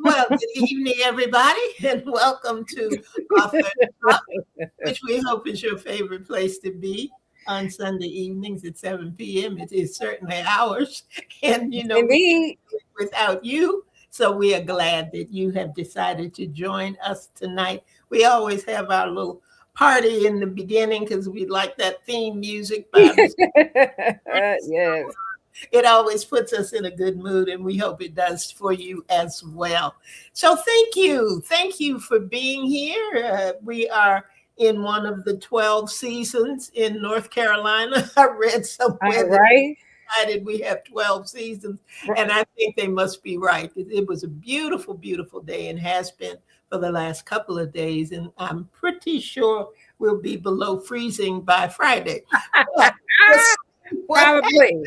Well, good evening, everybody, and welcome to Author Talk, which we hope is your favorite place to be on Sunday evenings at 7 p.m. It is certainly ours, and we can't do it without you. So we are glad that you have decided to join us tonight. We always have our little party in the beginning because we like that theme music by Yes. It always puts us in a good mood, and we hope it does for you as well. So thank you. Thank you for being here. We are in one of the 12 seasons in North Carolina. I read somewhere Right. that we have 12 seasons, and I think they must be right. It was a beautiful, beautiful day and has been for the last couple of days, and I'm pretty sure we'll be below freezing by Friday. Probably.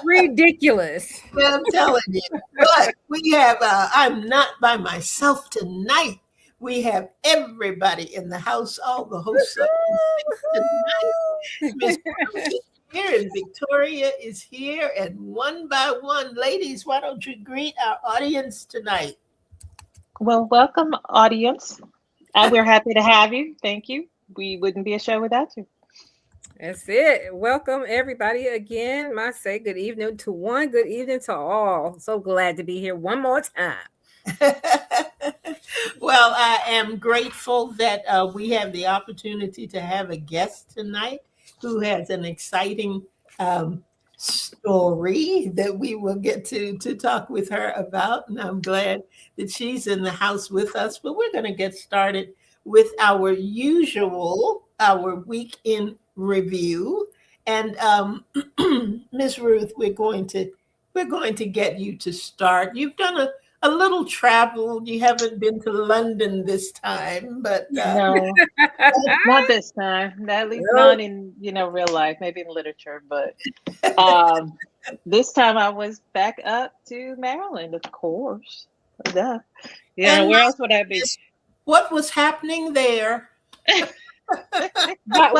Ridiculous. I'm telling you. But we have, I'm not by myself tonight. We have everybody in the house, all the hosts of tonight. Miss Ruth is here and Victoria is here. And one by one, ladies, why don't you greet our audience tonight? Well, welcome, audience. We're happy to have you. Thank you. We wouldn't be a show without you. That's it. Welcome everybody again. I say good evening to one, good evening to all. So glad to be here one more time. Well, I am grateful that we have the opportunity to have a guest tonight who has an exciting story that we will get to talk with her about. And I'm glad that she's in the house with us. But we're going to get started with our week in review. And Miss Ruth, we're going to get you to start. You've done a little travel. You haven't been to London this time, but no, not this time. At least not in real life. Maybe in literature, but this time I was back up to Maryland, of course. Yeah, where else would I be? What was happening there? What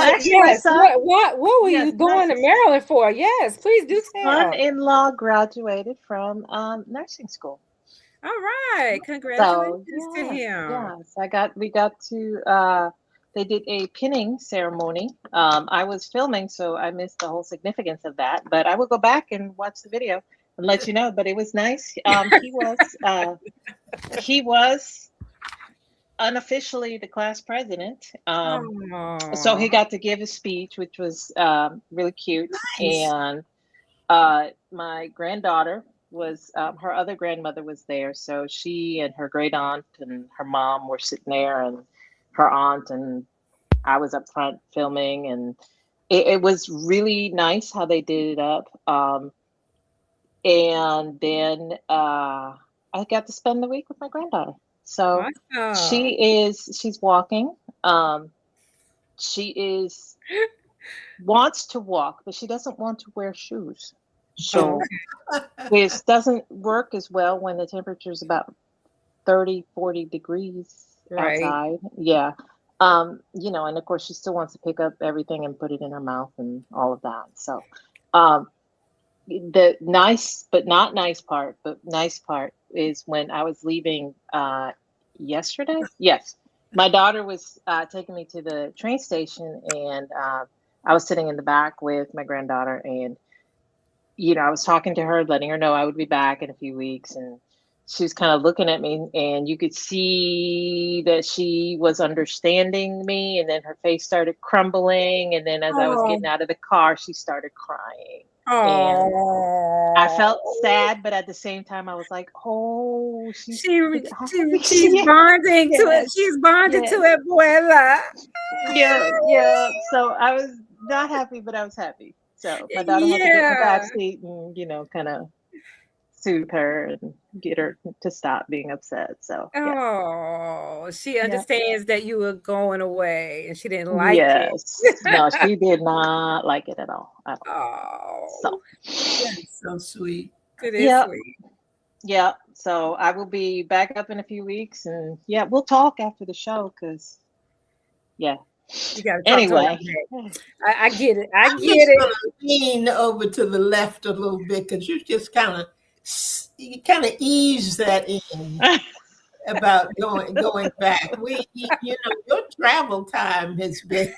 were you going to Maryland for? Yes, please do tell. Son-in-law graduated from nursing school. All right, congratulations to him. Yes, we got to. They did a pinning ceremony. I was filming, so I missed the whole significance of that. But I will go back and watch the video and let you know. But it was nice. He was unofficially the class president. So he got to give a speech, which was really cute. Nice. And my granddaughter was, her other grandmother was there. So she and her great aunt and her mom were sitting there, and her aunt, and I was up front filming. And it was really nice how they did it up. And then I got to spend the week with my granddaughter. So she's walking. She wants to walk, but she doesn't want to wear shoes. So which doesn't work as well when the temperature is about 30, 40 degrees outside. Yeah. And of course she still wants to pick up everything and put it in her mouth and all of that. So the nice but not nice part, but nice part is when I was leaving yesterday. Yes, my daughter was taking me to the train station, and I was sitting in the back with my granddaughter, and I was talking to her, letting her know I would be back in a few weeks, and she was kind of looking at me, and you could see that she was understanding me, and then her face started crumbling, and then as I was getting out of the car, she started crying. And I felt sad, but at the same time, I was like, "Oh, she's bonding yes, to it. She's bonding to it, Abuela." Yeah. So I was not happy, but I was happy. So my daughter had to get in the back seat and, kind of soothe her and get her to stop being upset. So oh, she understands that you were going away, and she didn't like it. No, she did not like it at all. Oh, so that's so sweet. It is sweet. Yeah. So I will be back up in a few weeks, and we'll talk after the show because you gotta talk anyway. I get it. I'm gonna lean over to the left a little bit because you just kind of ease that in about going back. Your travel time has been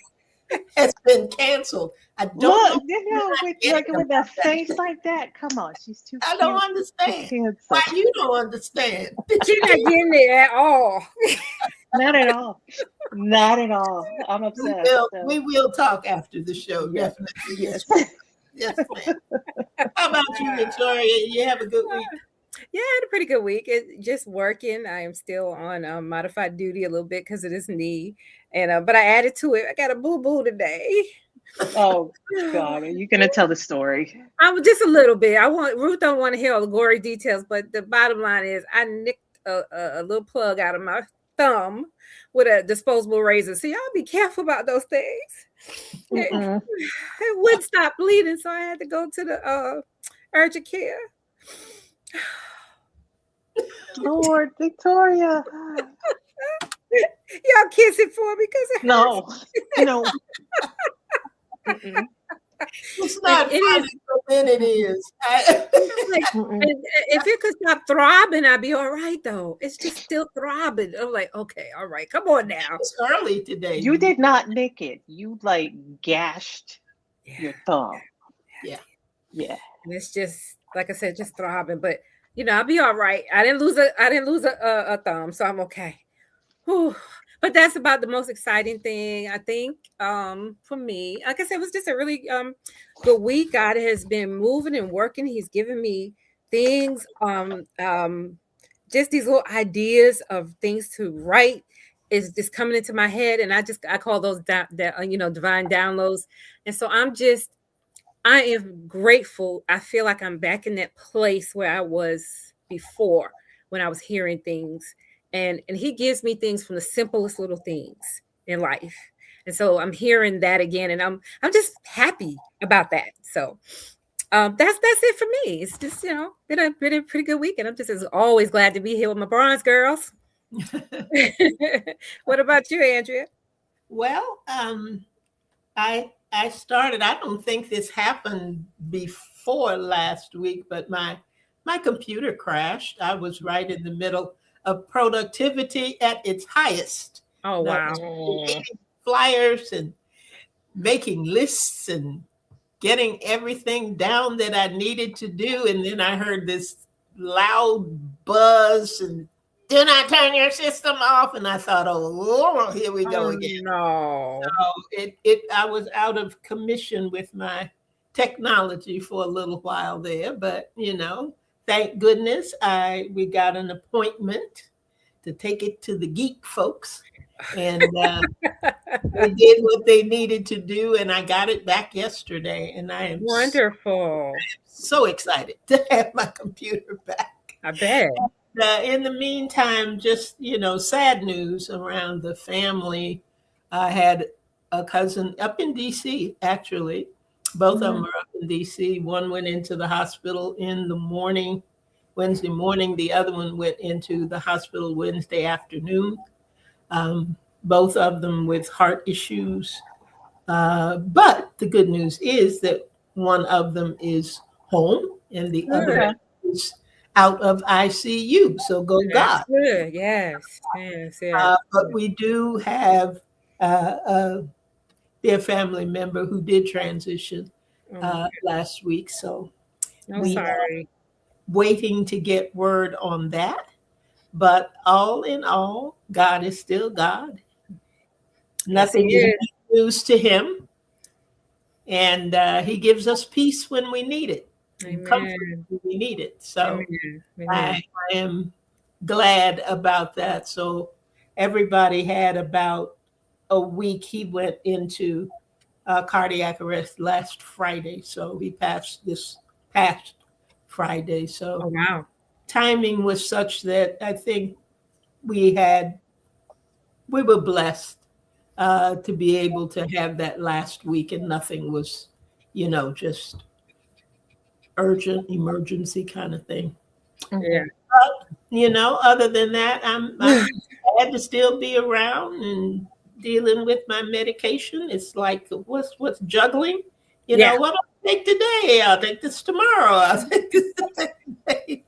canceled. I don't with that face like that. Come on, she's too. I don't understand. Why you don't understand? She's not getting it at all. Not at all. Not at all. I'm upset. We will talk after the show. Definitely. Yes. Yes, ma'am. How about you, Victoria? You have a good week? Yeah, I had a pretty good week. It's just working. I am still on modified duty a little bit because of this knee, and but I added to it. I got a boo-boo today. Oh God, are you gonna tell the story? I'm just a little bit. Ruth don't want to hear all the gory details, but the bottom line is I nicked a little plug out of my thumb with a disposable razor. So y'all be careful about those things. It wouldn't stop bleeding, so I had to go to the urgent care. Lord, Victoria. Y'all kiss it for me because no. It's not funny, but then it is. If it could stop throbbing, I'd be all right, though. It's just still throbbing. I'm like, okay, all right, come on now. It's early today. You did not nick it. You gashed your thumb. Yeah. And it's just, like I said, just throbbing. But I'll be all right. I didn't lose a thumb, so I'm okay. Whew. But that's about the most exciting thing, I think, for me. Like I said, it was just a really good week. God has been moving and working. He's given me things, just these little ideas of things to write is just coming into my head. And I call those divine downloads. And so I am grateful. I feel like I'm back in that place where I was before when I was hearing things. And he gives me things from the simplest little things in life. And so I'm hearing that again. And I'm just happy about that. So that's it for me. It's just, been a pretty good week. And I'm just as always glad to be here with my bronze girls. What about you, Andrea? Well, I started, I don't think this happened before last week, but my computer crashed. I was right in the middle of productivity at its highest. Oh, wow. Creating flyers and making lists and getting everything down that I needed to do. And then I heard this loud buzz and do not turn your system off. And I thought, oh, here we go again. No. So I was out of commission with my technology for a little while there, but thank goodness we got an appointment to take it to the geek folks, and they did what they needed to do, and I got it back yesterday, and I am wonderful. So excited to have my computer back. I bet. In the meantime, just sad news around the family. I had a cousin up in DC, actually. Both of them are up in DC. One went into the hospital in the morning, Wednesday morning. The other one went into the hospital Wednesday afternoon. Both of them with heart issues. But the good news is that one of them is home and the other is out of ICU. So go God. Good. Yes. But we do have their family member who did transition last week. So sorry. waiting to get word on that. But all in all, God is still God. Nothing is news to him. And he gives us peace when we need it. And comfort when we need it. So I am glad about that. So everybody had about a week. He went into cardiac arrest last Friday. So he passed this past Friday. So timing was such that I think we were blessed to be able to have that last week, and nothing was, just urgent, emergency kind of thing. Yeah. But, other than that, I'm glad to still be around and dealing with my medication. It's like what's juggling. What I'll take today, I'll take this tomorrow, I'll take this today.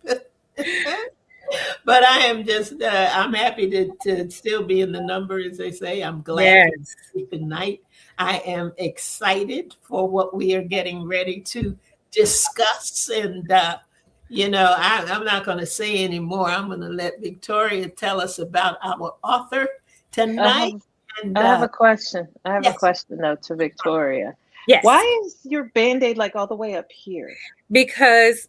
But I am just, I'm happy to still be in the number, as they say. I'm glad to sleep at night. I am excited for what we are getting ready to discuss. And, I'm not going to say anymore. I'm going to let Victoria tell us about our author tonight. I have a question. I have a question, though, to Victoria. Yes. Why is your Band-Aid like all the way up here? Because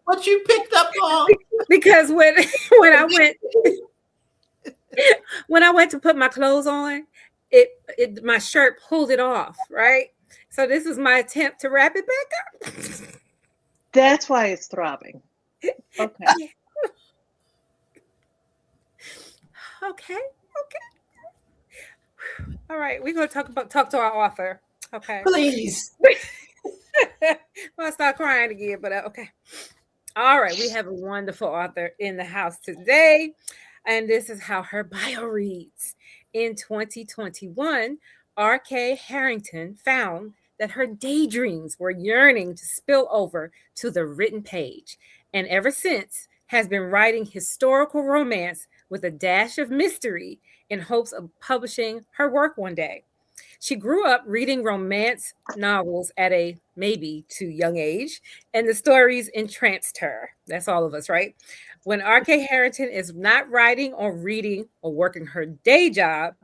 what you picked up on? Because when I went to put my clothes on, my shirt pulled it off, right? So this is my attempt to wrap it back up. That's why it's throbbing. Okay. Okay. All right, we're gonna talk to our author. Okay. Please. I'll start crying again, but okay. All right, we have a wonderful author in the house today, and this is how her bio reads. In 2021, RK Harrington found that her daydreams were yearning to spill over to the written page, and ever since has been writing historical romance with a dash of mystery in hopes of publishing her work one day. She grew up reading romance novels at a maybe too young age, and the stories entranced her. That's all of us, right? When RK Harrington is not writing or reading or working her day job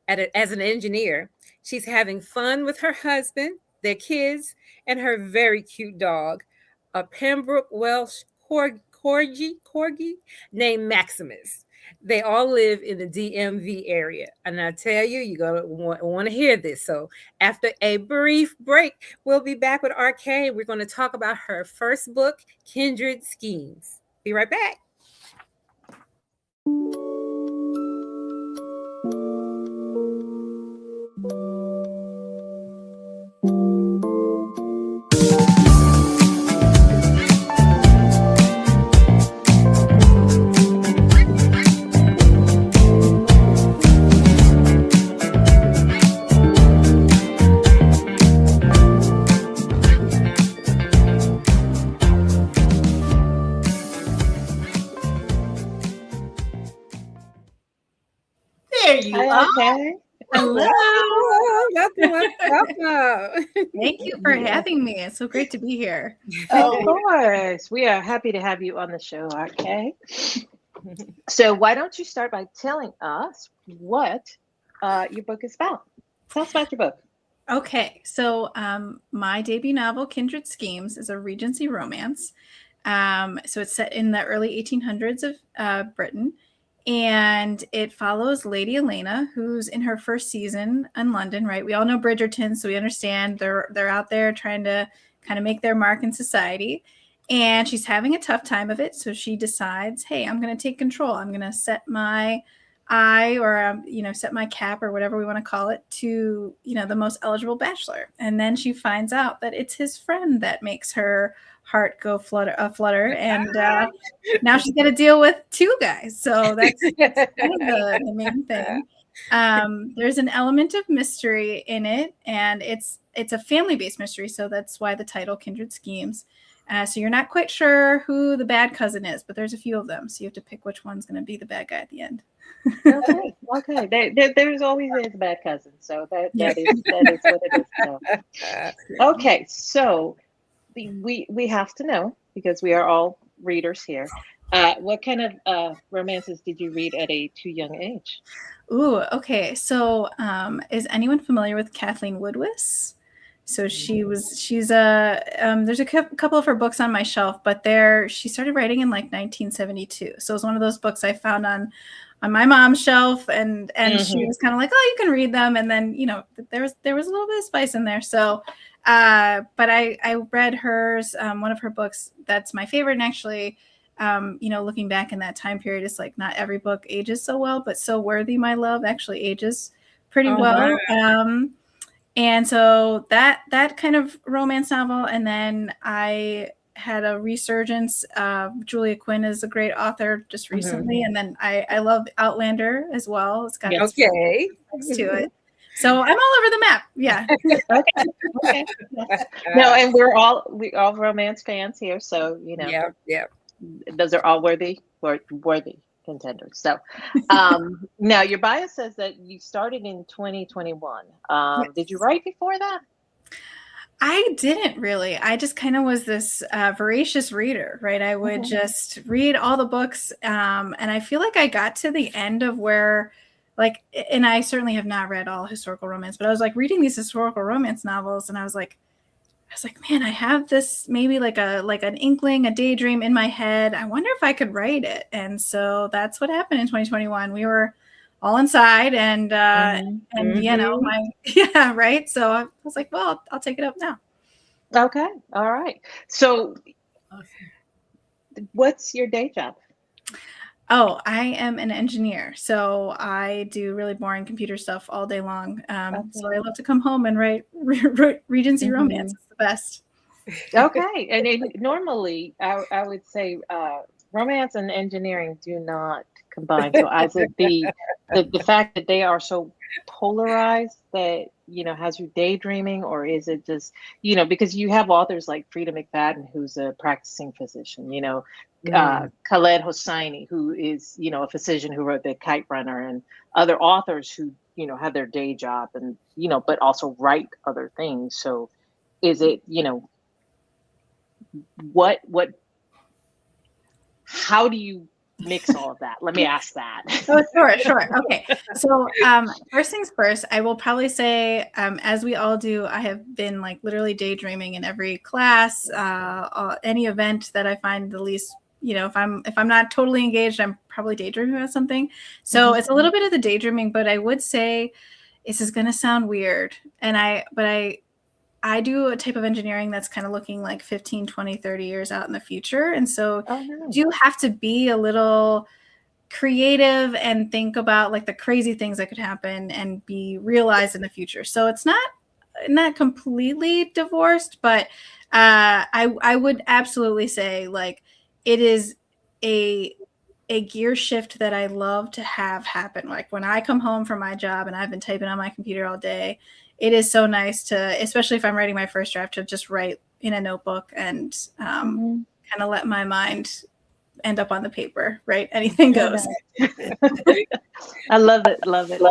as an engineer, she's having fun with her husband, their kids, and her very cute dog, a Pembroke Welsh corgi named Maximus. They all live in the DMV area. And I tell you, you're going to want to hear this. So after a brief break, we'll be back with RK. We're going to talk about her first book, Kindred Schemes. Be right back. There you are. Okay. Hello. Welcome. Thank you for having me. It's so great to be here. Of course. We are happy to have you on the show, RK. So why don't you start by telling us what your book is about? Tell us about your book. Okay. So my debut novel, Kindred Schemes, is a Regency romance. So it's set in the early 1800s of Britain. And it follows Lady Elena, who's in her first season in London, right? We all know Bridgerton, so we understand they're out there trying to kind of make their mark in society. And she's having a tough time of it. So she decides, hey, I'm going to take control. I'm going to set my eye or, set my cap or whatever we want to call it to, the most eligible bachelor. And then she finds out that it's his friend that makes her heart go flutter, and now she's got to deal with two guys. So that's kind of the main thing. There's an element of mystery in it, and it's a family-based mystery, so that's why the title Kindred Schemes. So you're not quite sure who the bad cousin is, but there's a few of them, so you have to pick which one's going to be the bad guy at the end. Okay. There's always a bad cousin, so that is what it is. So. Okay, so we have to know, because we are all readers here. What kind of romances did you read at a too young age? Ooh, okay. So, is anyone familiar with Kathleen Woodwis? So she's there's a couple of her books on my shelf, but she started writing in like 1972. So it was one of those books I found on my mom's shelf, and she was kind of like, oh, you can read them. And then, there was a little bit of spice in there. So, but I read hers, one of her books that's my favorite. And actually, looking back in that time period, it's like not every book ages so well, but So Worthy, My Love actually ages pretty well. Wow. And so that kind of romance novel. And then I had a resurgence. Julia Quinn is a great author just recently. And then I love Outlander as well. It's got okay to it. So I'm all over the map. Yeah. Okay. No, and we all romance fans here. So, yeah. Those are all worthy contenders. So now your bio says that you started in 2021. Yes. Did you write before that? I didn't really. I just kind of was this voracious reader, right? I would just read all the books. And I feel like I got to the end of where, and I certainly have not read all historical romance, but I was like reading these historical romance novels, and I was like, man, I have this maybe like an inkling, a daydream in my head. I wonder if I could write it. And so that's what happened in 2021. We were all inside, and right. So I was like, well, I'll take it up now. Okay. All right. So what's your day job? Oh, I am an engineer. So I do really boring computer stuff all day long. So I love to come home and write Regency romance. It's the best. Okay. And normally I would say romance and engineering do not combine. So is it the fact that they are so polarized that, has you daydreaming, or is it just, because you have authors like Frida McFadden, who's a practicing physician, Khaled Hosseini, who is, a physician who wrote The Kite Runner, and other authors who, have their day job and, but also write other things. So is it, how do you mix all of that? Let me ask that. Oh, sure. Okay. So first things first, I will probably say, as we all do, I have been like literally daydreaming in every class, any event that I find the least, if I'm not totally engaged, I'm probably daydreaming about something. So it's a little bit of the daydreaming, but I would say this is going to sound weird. I do a type of engineering that's kind of looking like 15, 20, 30 years out in the future. And so you have to be a little creative and think about like the crazy things that could happen and be realized in the future. So it's not completely divorced, but I would absolutely say like it is a gear shift that I love to have happen. Like when I come home from my job and I've been typing on my computer all day, it is so nice to, especially if I'm writing my first draft, to just write in a notebook and kind of let my mind end up on the paper, right? Anything goes. I love it.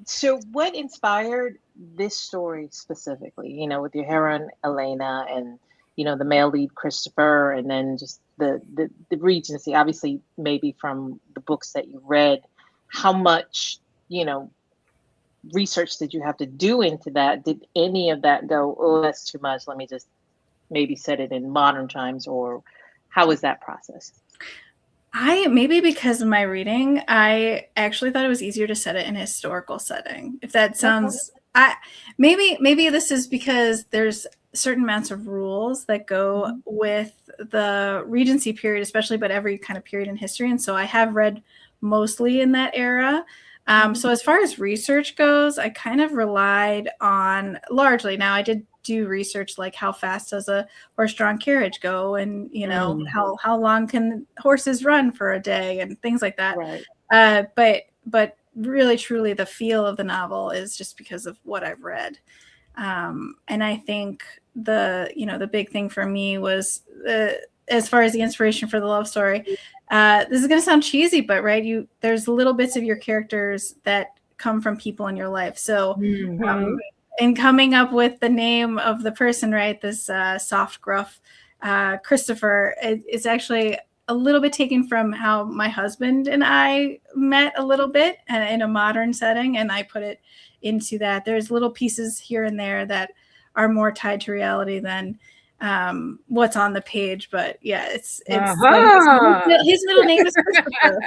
So what inspired this story specifically, with your heroine, Elena, and, the male lead, Christopher, and then just the Regency, obviously maybe from the books that you read, how much, research did you have to do into that? Did any of that go, oh, that's too much, let me just maybe set it in modern times, or how was that process? Maybe because of my reading, I actually thought it was easier to set it in a historical setting. If that sounds, maybe this is because there's certain amounts of rules that go with the Regency period, especially, but every kind of period in history. And so I have read mostly in that era. So as far as research goes, I kind of relied on largely. Now I did do research like how fast does a horse-drawn carriage go, and how long can horses run for a day, and things like that. Right. But really, truly, the feel of the novel is just because of what I've read. And I think the big thing for me was as far as the inspiration for the love story. This is going to sound cheesy, but right, there's little bits of your characters that come from people in your life. So in coming up with the name of the person, right? This soft, gruff Christopher, it's actually a little bit taken from how my husband and I met a little bit in a modern setting, and I put it into that. There's little pieces here and there that are more tied to reality than what's on the page, but yeah, it's his middle name is Christopher.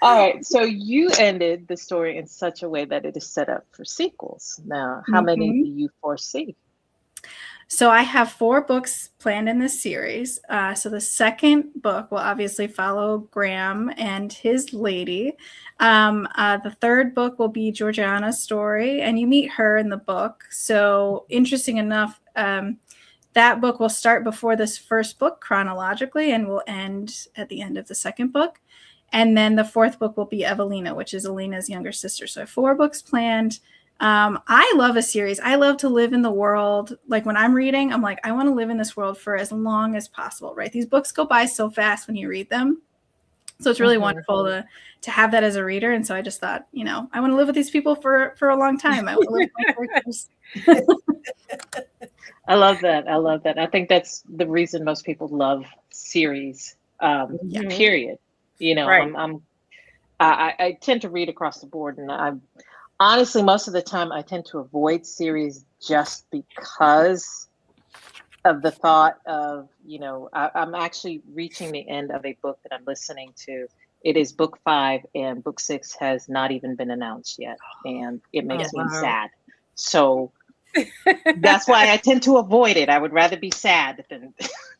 All right, so you ended the story in such a way that it is set up for sequels. Now, how many do you foresee? So I have 4 books planned in this series. So the second book will obviously follow Graham and his lady. The third book will be Georgiana's story, and you meet her in the book. So interesting enough, that book will start before this first book chronologically and will end at the end of the second book. And then the fourth book will be Evelina, which is Alina's younger sister. So I have 4 books planned. I love a series. I love to live in the world. Like when I'm reading, I'm like, I want to live in this world for as long as possible, right? These books go by so fast when you read them. So it's really wonderful to have that as a reader. And so I just thought, I want to live with these people for a long time. I want to live with my characters. I love that. I think that's the reason most people love series, period. Right. I tend to read across the board, and honestly, most of the time I tend to avoid series just because of the thought of, I'm actually reaching the end of a book that I'm listening to. It is book 5, and book 6 has not even been announced yet. And it makes me sad. So that's why I tend to avoid it. I would rather be sad than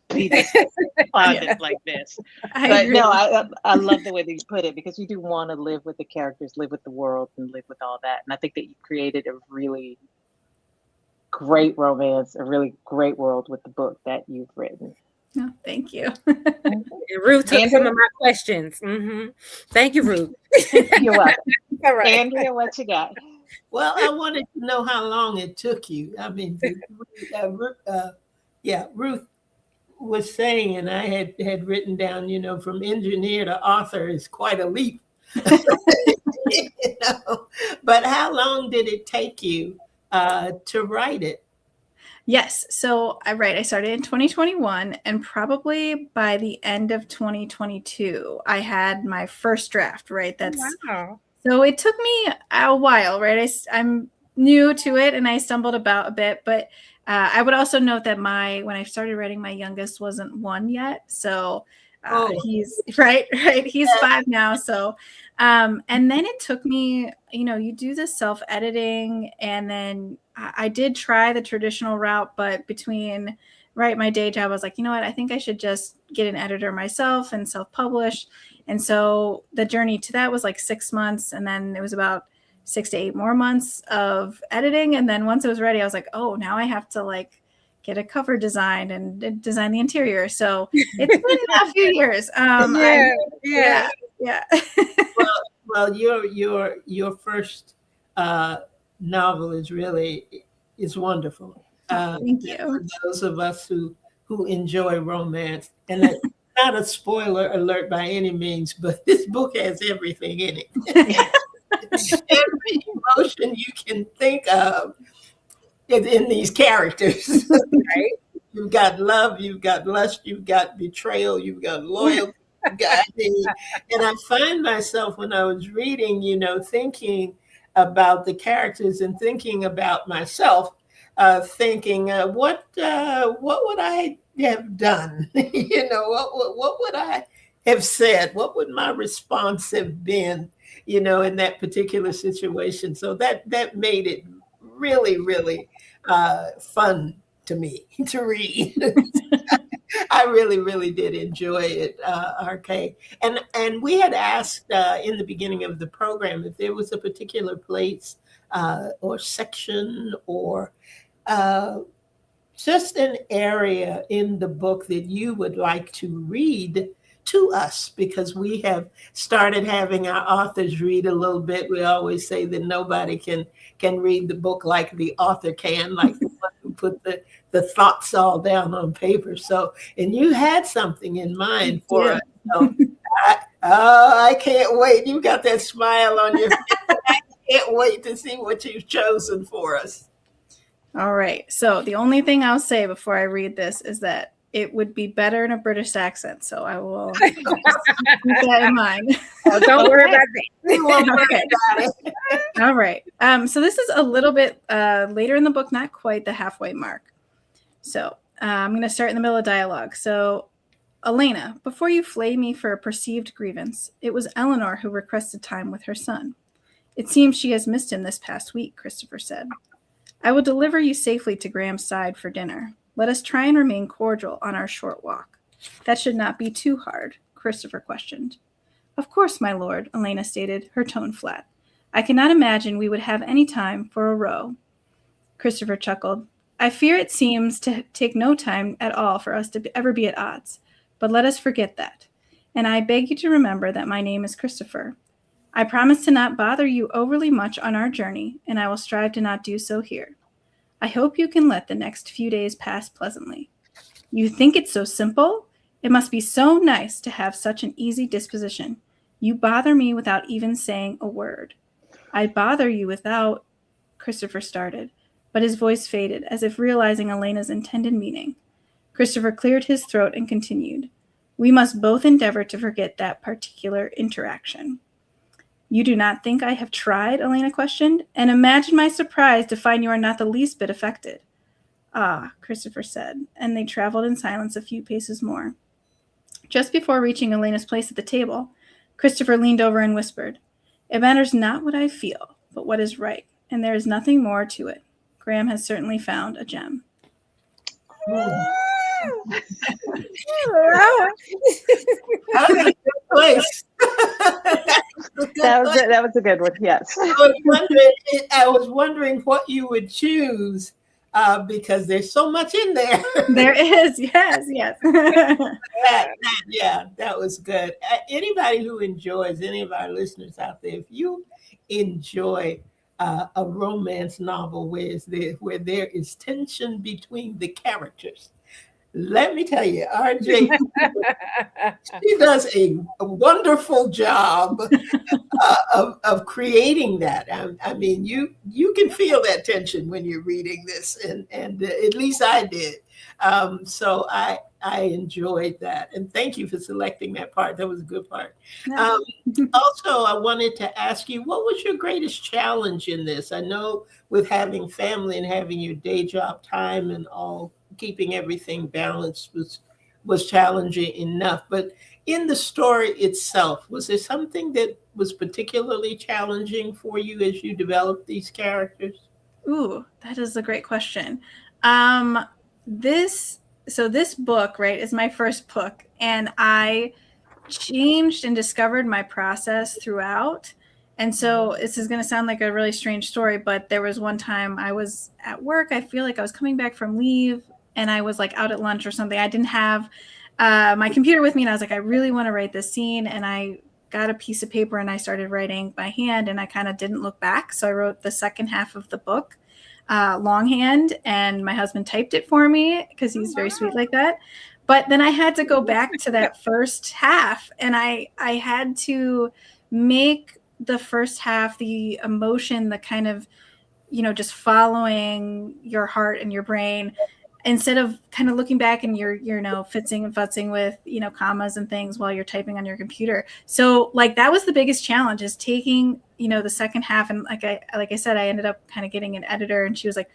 be despondent like this. But no, I love the way that you put it, because you do want to live with the characters, live with the world, and live with all that. And I think that you created a really great romance, a really great world with the book that you've written. Oh, thank you. And Ruth took some of my questions. Thank you, Ruth. You're welcome. All right. Andrea, what you got? Well, I wanted to know how long it took you. I mean, Ruth was saying, and I had written down, from engineer to author is quite a leap. But how long did it take you to write it? Yes. So I started in 2021, and probably by the end of 2022, I had my first draft, right? Wow. So it took me a while, right? I'm new to it and I stumbled about a bit, but I would also note that when I started writing, my youngest wasn't 1 yet. So he's right. He's 5 now. So, and then it took me, you do the self-editing, and then I did try the traditional route, but between my day job, I was like, you know what, I think I should just get an editor myself and self-publish. And so the journey to that was like 6 months. And then it was about 6 to 8 more months of editing. And then once it was ready, I was like, oh, now I have to get a cover designed and design the interior. So it's been a few years. Yeah. Well, your first novel is wonderful. Thank you. For those of us who enjoy romance, and that's not a spoiler alert by any means, but this book has everything in it. Every emotion you can think of is in these characters. Right? You've got love, you've got lust, you've got betrayal, you've got loyalty, you've got and I find myself when I was reading, thinking about the characters and thinking about myself, thinking, what would I have done? What would I have said? What would my response have been? In that particular situation. So that made it really, really fun to me to read. I really, really did enjoy it, RK. And we had asked in the beginning of the program if there was a particular place or section or just an area in the book that you would like to read to us, because we have started having our authors read a little bit. We always say that nobody can read the book like the author can, like the one who put the thoughts all down on paper. So, and you had something in mind for us. So Oh, I can't wait. You got that smile on your face. I can't wait to see what you've chosen for us. All right. So the only thing I'll say before I read this is that it would be better in a British accent. So I will keep that in mind. Oh, don't worry about that. Okay. All right. So this is a little bit later in the book, not quite the halfway mark. So I'm going to start in the middle of dialogue. So, Elena, before you flay me for a perceived grievance, it was Eleanor who requested time with her son. It seems she has missed him this past week, Christopher said. I will deliver you safely to Graham's side for dinner. Let us try and remain cordial on our short walk. That should not be too hard, Christopher questioned. Of course, my lord, Elena stated, her tone flat. I cannot imagine we would have any time for a row. Christopher chuckled. I fear it seems to take no time at all for us to ever be at odds, but let us forget that. And I beg you to remember that my name is Christopher. I promise to not bother you overly much on our journey, and I will strive to not do so here. I hope you can let the next few days pass pleasantly. You think it's so simple? It must be so nice to have such an easy disposition. You bother me without even saying a word. I bother you without... Christopher started, but his voice faded, as if realizing Elena's intended meaning. Christopher cleared his throat and continued. We must both endeavor to forget that particular interaction. You do not think I have tried? Elena questioned, and imagine my surprise to find you are not the least bit affected. Ah, Christopher said, and they traveled in silence a few paces more. Just before reaching Elena's place at the table, Christopher leaned over and whispered, It matters not what I feel, but what is right, and there is nothing more to it. Graham has certainly found a gem. That was That was a good one. Yes. I was wondering what you would choose because there's so much in there. There is, yes. Yeah, that was good. Anybody who enjoys, any of our listeners out there, if you enjoy a romance novel where there is tension between the characters, let me tell you, RJ, she does a wonderful job of creating that. I mean, you can feel that tension when you're reading this, and at least I did. So I enjoyed that, and thank you for selecting that part. That was a good part. Also, I wanted to ask you, what was your greatest challenge in this? I know with having family and having your day job time and all, keeping everything balanced was challenging enough. But in the story itself, was there something that was particularly challenging for you as you developed these characters? Ooh, that is a great question. This book, right, is my first book, and I changed and discovered my process throughout. And so this is going to sound like a really strange story, but there was one time I was at work. I feel like I was coming back from leave, and I was like out at lunch or something. I didn't have my computer with me, and I was like, I really want to write this scene. And I got a piece of paper and I started writing by hand, and I kind of didn't look back. So I wrote the second half of the book longhand, and my husband typed it for me because he's very sweet like that. But then I had to go back to that first half, and I had to make the first half, the emotion, the kind of, just following your heart and your brain, instead of kind of looking back and you're fitzing and futzing with, commas and things while you're typing on your computer. So like, that was the biggest challenge, is taking, the second half. And like I said, I ended up kind of getting an editor, and she was like,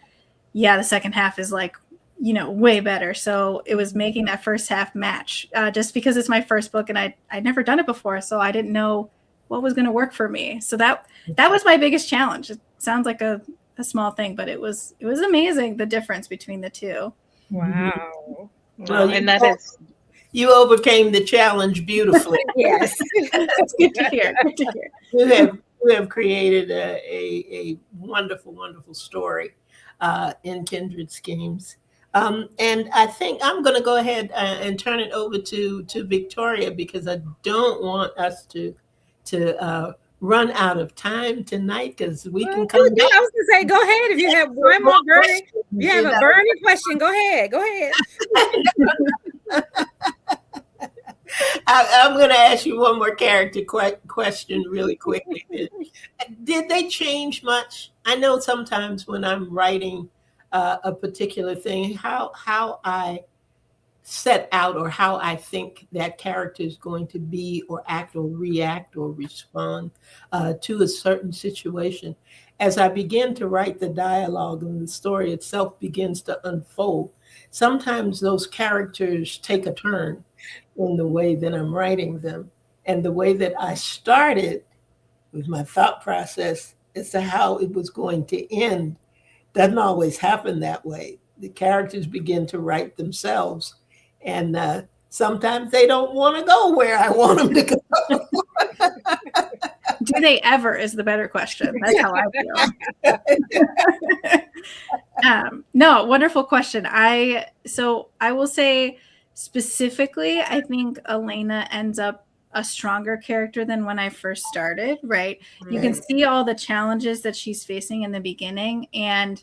yeah, the second half is like, way better. So it was making that first half match, just because it's my first book and I'd never done it before. So I didn't know what was going to work for me. So that was my biggest challenge. It sounds like a small thing, but it was amazing, the difference between the two. Wow. Well, and that is, you overcame the challenge beautifully. Yes. That's good to hear. You have created a wonderful, wonderful story in Kindred Schemes. And I think I'm going to go ahead and turn it over to Victoria, because I don't want us to run out of time tonight, because we can come back. I was going to say, go ahead. If you have one more burning, you have a burning question, go ahead. I'm going to ask you one more character question really quickly. Did they change much? I know sometimes when I'm writing a particular thing, how I set out or how I think that character is going to be or act or react or respond to a certain situation. As I begin to write the dialogue and the story itself begins to unfold, sometimes those characters take a turn in the way that I'm writing them. And the way that I started with my thought process as to how it was going to end doesn't always happen that way. The characters begin to write themselves. And sometimes they don't want to go where I want them to go. Do they ever is the better question. That's how I feel. No, wonderful question. I will say specifically, I think Elena ends up a stronger character than when I first started, right? You can see all the challenges that she's facing in the beginning. And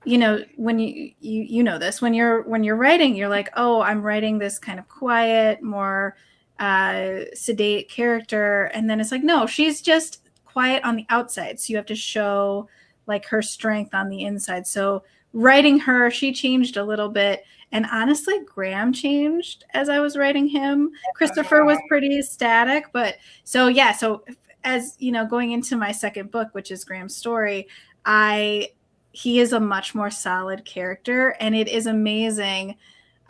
when you know this, when you're writing, you're like, oh, I'm writing this kind of quiet, more sedate character. And then it's like, no, she's just quiet on the outside. So you have to show like her strength on the inside. So writing her, she changed a little bit. And honestly, Graham changed as I was writing him. Christopher was pretty static, but so as going into my second book, which is Graham's story, he is a much more solid character, and it is amazing.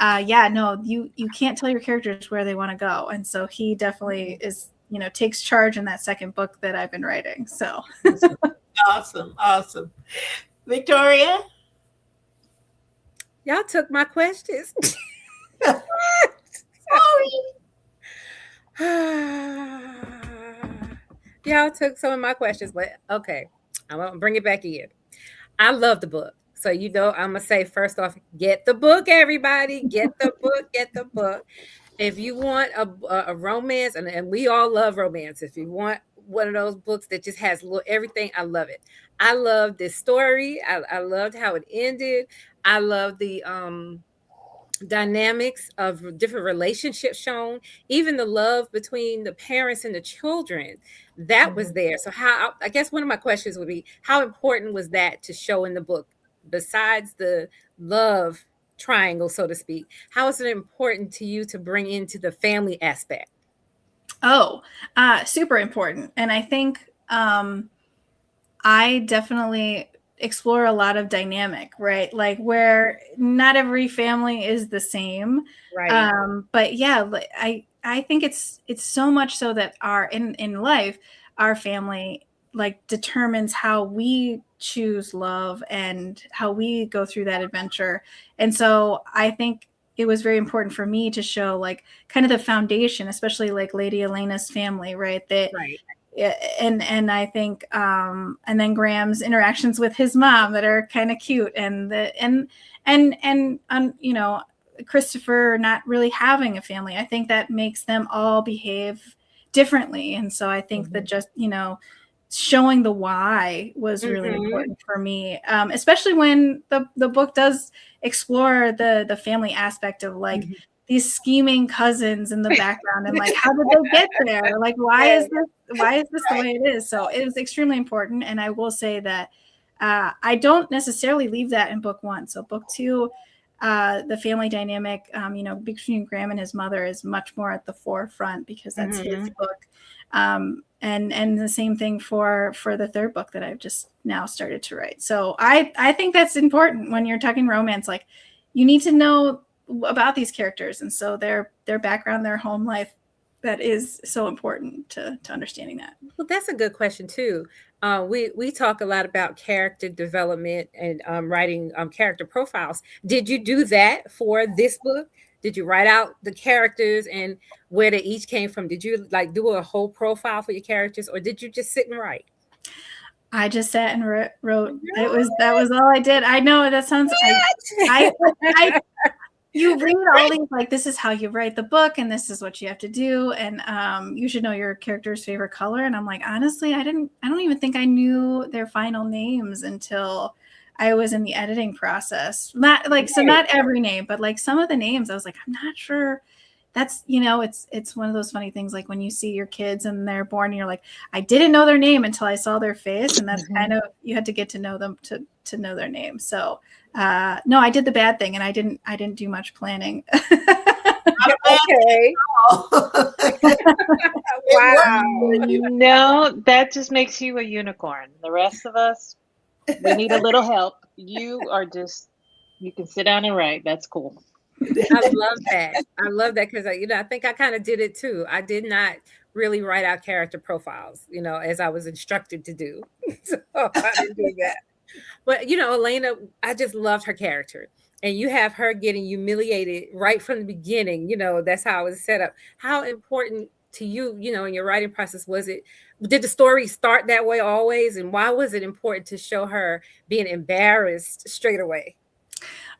You can't tell your characters where they want to go. And so he definitely is, takes charge in that second book that I've been writing. So Awesome. Victoria? Y'all took my questions. Sorry. Y'all took some of my questions, but okay. I'm going to bring it back in. I love the book. So, I'm going to say first off, get the book, everybody. Get the book. If you want a romance, and we all love romance. If you want one of those books that just has everything, I love it. I love this story. I loved how it ended. I love the dynamics of different relationships shown, even the love between the parents and the children that was there. So I guess one of my questions would be, how important was that to show in the book, besides the love triangle, so to speak? How is it important to you to bring into the family aspect? Super important. And I think I definitely explore a lot of dynamic, right? Like where not every family is the same. Right. But yeah, I think it's so much so that in life, our family like determines how we choose love and how we go through that adventure. And so I think it was very important for me to show like kind of the foundation, especially like Lady Elena's family, right? Right. And I think and then Graham's interactions with his mom that are kind of cute, and Christopher not really having a family. I think that makes them all behave differently. And so I think that just showing the why was really important for me, especially when the book does explore the family aspect of like these scheming cousins in the background, and like how did they get there? Like why is this the way it is? So it was extremely important. And I will say that I don't necessarily leave that in book one. So book two, the family dynamic, between Graham and his mother is much more at the forefront because that's his book. And the same thing for the third book that I've just now started to write. So I think that's important when you're talking romance. Like you need to know about these characters, and so their background, their home life, that is so important to understanding that. Well, that's a good question too. We talk a lot about character development and writing character profiles. Did you do that for this book? Did you write out the characters and where they each came from? Did you like do a whole profile for your characters, or did you just sit and write? I just sat and wrote. That was all I did. I know that sounds. You read all these like, this is how you write the book, and this is what you have to do, and you should know your character's favorite color. And I'm like, honestly, I don't even think I knew their final names until I was in the editing process. Not every name, but like some of the names, I was like, I'm not sure that's, it's one of those funny things, like when you see your kids and they're born and you're like, I didn't know their name until I saw their face. And that's kind of, you had to get to know them to know their name. So no, I did the bad thing, and I didn't do much planning. Okay. Wow. No, that just makes you a unicorn. The rest of us, we need a little help. You can sit down and write. That's cool. I love that. I love that because I think I kind of did it too. I did not really write out character profiles, as I was instructed to do. So I didn't do that. But Elena, I just loved her character. And you have her getting humiliated right from the beginning. That's how it was set up. How important to you, in your writing process was it? Did the story start that way always? And why was it important to show her being embarrassed straight away?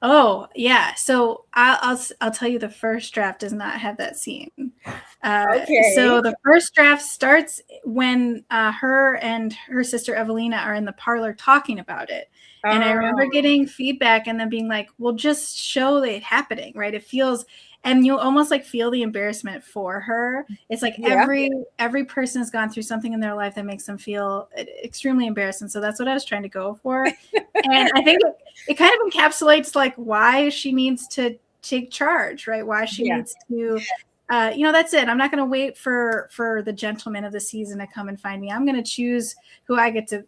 Oh, yeah. So I'll tell you, the first draft does not have that scene. Okay. So the first draft starts when her and her sister Evelina are in the parlor talking about it. And I remember getting feedback and then being like, well, just show it happening, right? It feels, and you almost like feel the embarrassment for her. It's like every person has gone through something in their life that makes them feel extremely embarrassed. And so that's what I was trying to go for. And I think it kind of encapsulates like why she needs to take charge, right? Why she needs to, that's it. I'm not going to wait for the gentleman of the season to come and find me. I'm going to choose who I get to,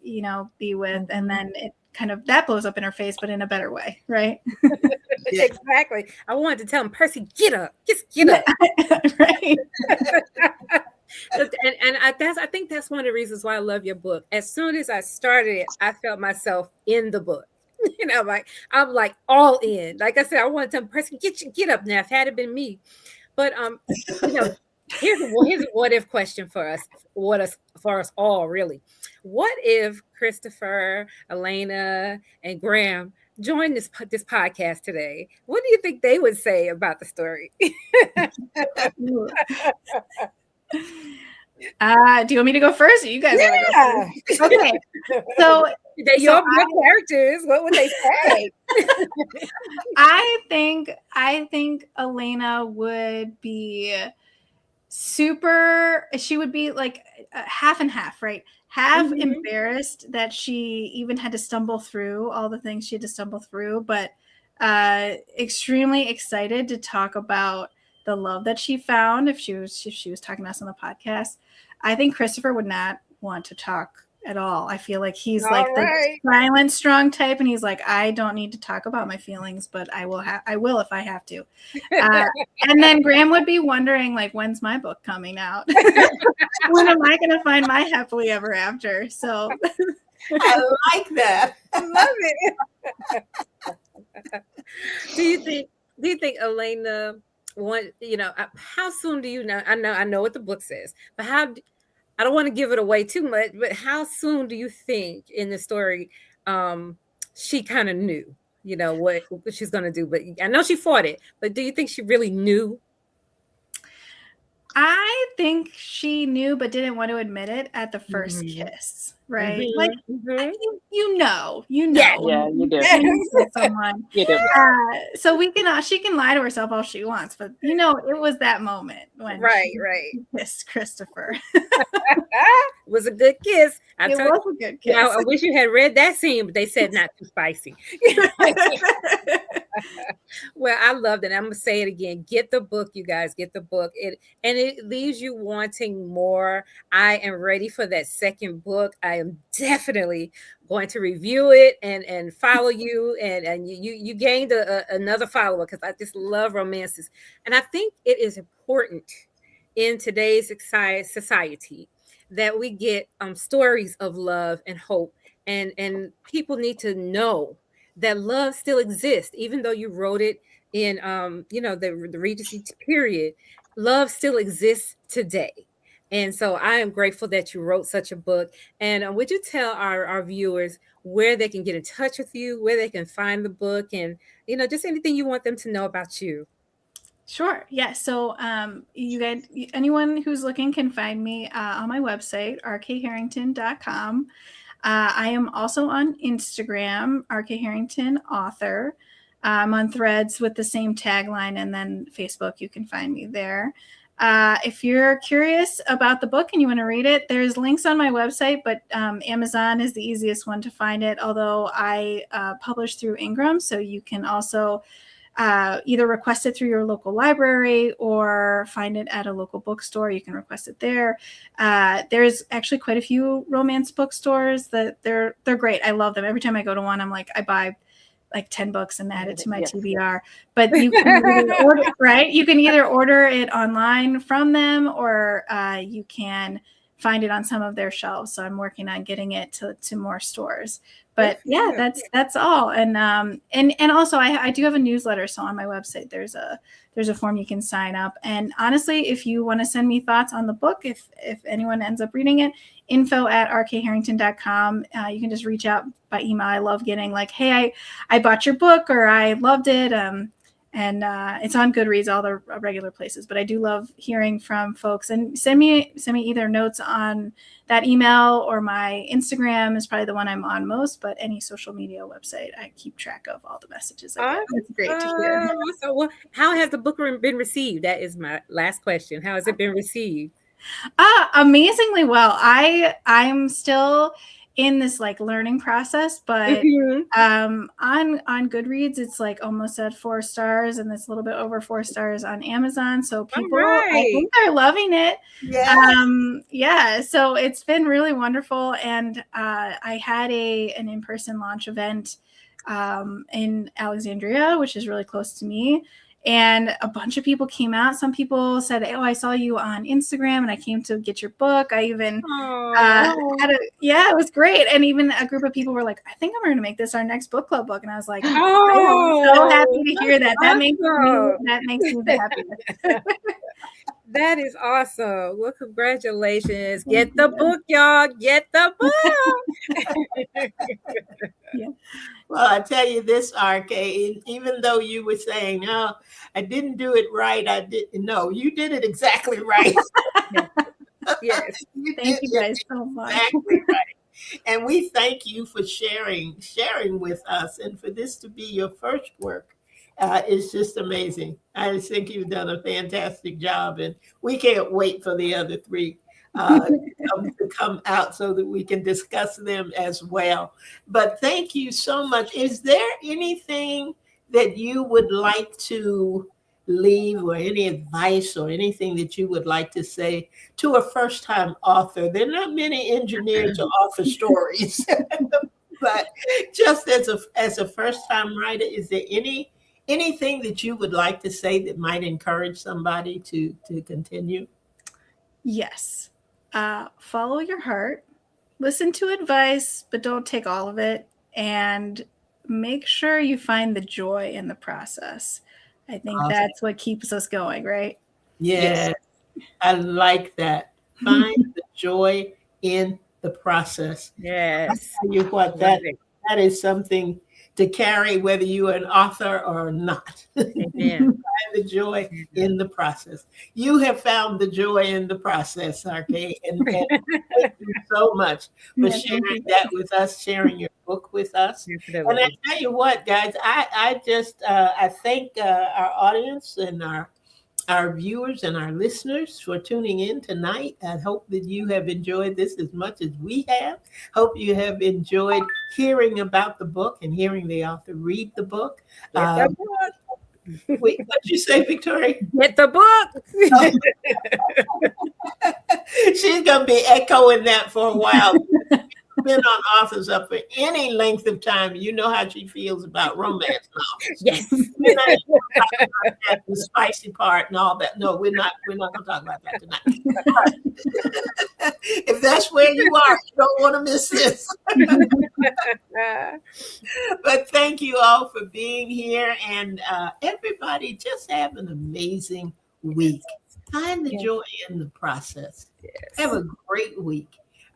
be with. And then it kind of, that blows up in her face, but in a better way, right? Exactly. I wanted to tell him, Percy, get up. Just get up. Right. And I think that's one of the reasons why I love your book. As soon as I started it, I felt myself in the book. I'm like all in. Like I said, I wanted to tell him, Percy, get up now. If had it been me. But here's a what if question for us. For us all, really. What if Christopher, Elena, and Graham joined this podcast today? What do you think they would say about the story? Do you want me to go first? Or you guys want to go first? Okay. So they're your characters. What would they say? I think Elena would be she would be like half and half, right? Half embarrassed that she even had to stumble through all the things she had to stumble through, but extremely excited to talk about the love that she found if she was talking to us on the podcast. I think Christopher would not want to talk at all. I feel like he's like the silent, strong type, and he's like, I don't need to talk about my feelings, but I will if I have to. And then Graham would be wondering, like, when's my book coming out? When am I going to find my happily ever after? So I like that. I love it. Do you think Elena how soon do you know? I know what the book says, but I don't want to give it away too much, but how soon do you think in the story she kind of knew, what she's going to do? But I know she fought it, but do you think she really knew? I think she knew, but didn't want to admit it at the first kiss, right? Like, you know. Yeah, you do. Someone. You do. So she can lie to herself all she wants, but it was that moment when she kissed Christopher. It was a good kiss. It was a good kiss. I wish you had read that scene, but they said not too spicy. Well, I loved it. I'm gonna say it again. Get the book, you guys. Get the book. It leaves you wanting more. I am ready for that second book. I am definitely going to review it and follow you. And you gained another follower because I just love romances. And I think it is important in today's society that we get stories of love and hope. And people need to know that love still exists, even though you wrote it in the Regency period. Love still exists today. And so I am grateful that you wrote such a book. And would you tell our viewers where they can get in touch with you, where they can find the book, and just anything you want them to know about you? Sure. Yeah. So you guys, anyone who's looking can find me on my website, rkharrington.com. I am also on Instagram, RK Harrington author. I'm on Threads with the same tagline, and then Facebook, you can find me there. If you're curious about the book and you want to read it, there's links on my website, but Amazon is the easiest one to find it, although I publish through Ingram, so you can also either request it through your local library or find it at a local bookstore. You can request it there. There's actually quite a few romance bookstores that they're great. I love them. Every time I go to one, I'm like, I buy like 10 books and add it to my TBR. But you can either order, right? You can either order it online from them, or you can find it on some of their shelves. So I'm working on getting it to more stores. But yeah, that's all. And also I do have a newsletter. So on my website, there's a form you can sign up. And honestly, if you want to send me thoughts on the book, if anyone ends up reading it, info@rkharrington.com. You can just reach out by email. I love getting like, hey, I bought your book, or I loved it. And it's on Goodreads, all the regular places. But I do love hearing from folks, and send me either notes on that email, or my Instagram is probably the one I'm on most. But any social media website, I keep track of all the messages I get. It's great to hear. So, well, how has the book been received? That is my last question. How has it been received? Amazingly well. I'm still in this like learning process, but on Goodreads it's like almost at 4 stars, and it's a little bit over 4 stars on Amazon. So people, I think they're loving it. Yeah. So it's been really wonderful. And I had an in-person launch event in Alexandria, which is really close to me. And a bunch of people came out. Some people said, "Oh, I saw you on Instagram and I came to get your book." I even it was great. And even a group of people were like, "I think I'm going to make this our next book club book." And I was like, "Oh, I'm so happy to hear that. That makes me the happiest." That is awesome. Well, congratulations. Get the book, y'all. Get the book. Yeah. Well, I tell you this, RK, even though you were saying, "Oh, I didn't do it right," you did it exactly right. Yes. Thank you guys so much. Exactly right. And we thank you for sharing with us, and for this to be your first work. It's just amazing. I just think you've done a fantastic job, and we can't wait for the other 3 to come out so that we can discuss them as well. But thank you so much. Is there anything that you would like to leave, or any advice or anything that you would like to say to a first-time author? There are not many engineers or author stories, but just as a first-time writer, is there anything that you would like to say that might encourage somebody to continue? Yes. Follow your heart, listen to advice, but don't take all of it, and make sure you find the joy in the process. I think that's what keeps us going, right? Yes. I like that. Find the joy in the process. Yes. I tell you what, that is something to carry, whether you are an author or not. Find the joy in the process. You have found the joy in the process, RK, and thank you so much for sharing that with us, sharing your book with us. And I tell you what, guys, I thank our audience and our viewers and our listeners for tuning in tonight. I hope that you have enjoyed this as much as we have. Hope you have enjoyed hearing about the book and hearing the author read the book. What'd you say, Victoria? Get the book. She's going to be echoing that for a while. Been on Authors Up for any length of time. You know how she feels about romance novels. Yes. We're not even talking about the spicy part and all that. No, we're not going to talk about that tonight. If that's where you are, you don't want to miss this. But thank you all for being here, and everybody, just have an amazing week. Find the joy in the process. Yes. Have a great week.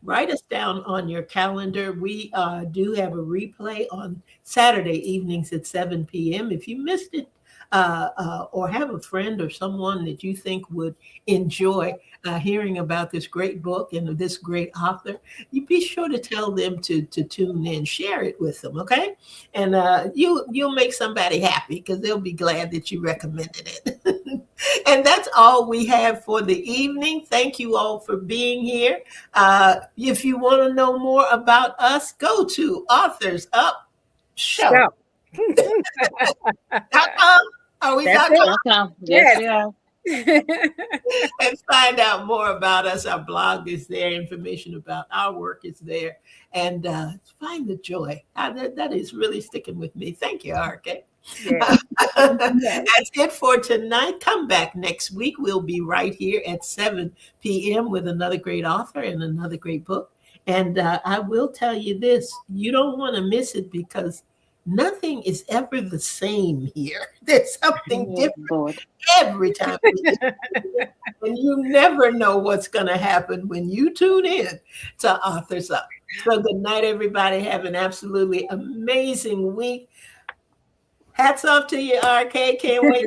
Write us down on your calendar. We do have a replay on Saturday evenings at 7 p.m. If you missed it or have a friend or someone that you think would enjoy hearing about this great book and this great author, you be sure to tell them to tune in, share it with them, okay? And you'll make somebody happy because they'll be glad that you recommended it. And that's all we have for the evening. Thank you all for being here. If you want to know more about us, go to Authors Up Show. Are we .com? Yes, we are. And find out more about us. Our blog is there. Information about our work is there. And find the joy. That is really sticking with me. Thank you, RK. Yeah. That's it for tonight. Come back next week. We'll be right here at 7 p.m. with another great author and another great book. And I will tell you this, you don't want to miss it because nothing is ever the same here. There's something different every time. And you never know what's going to happen when you tune in to Authors Up. So good night, everybody. Have an absolutely amazing week. Hats off to you, RK. Can't wait.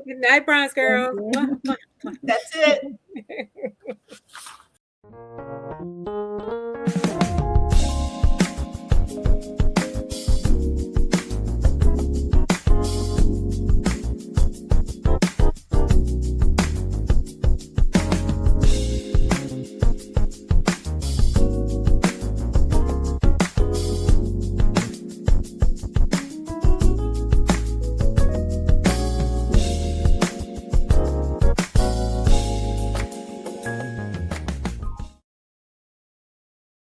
Good night, Bronze Girl. That's it.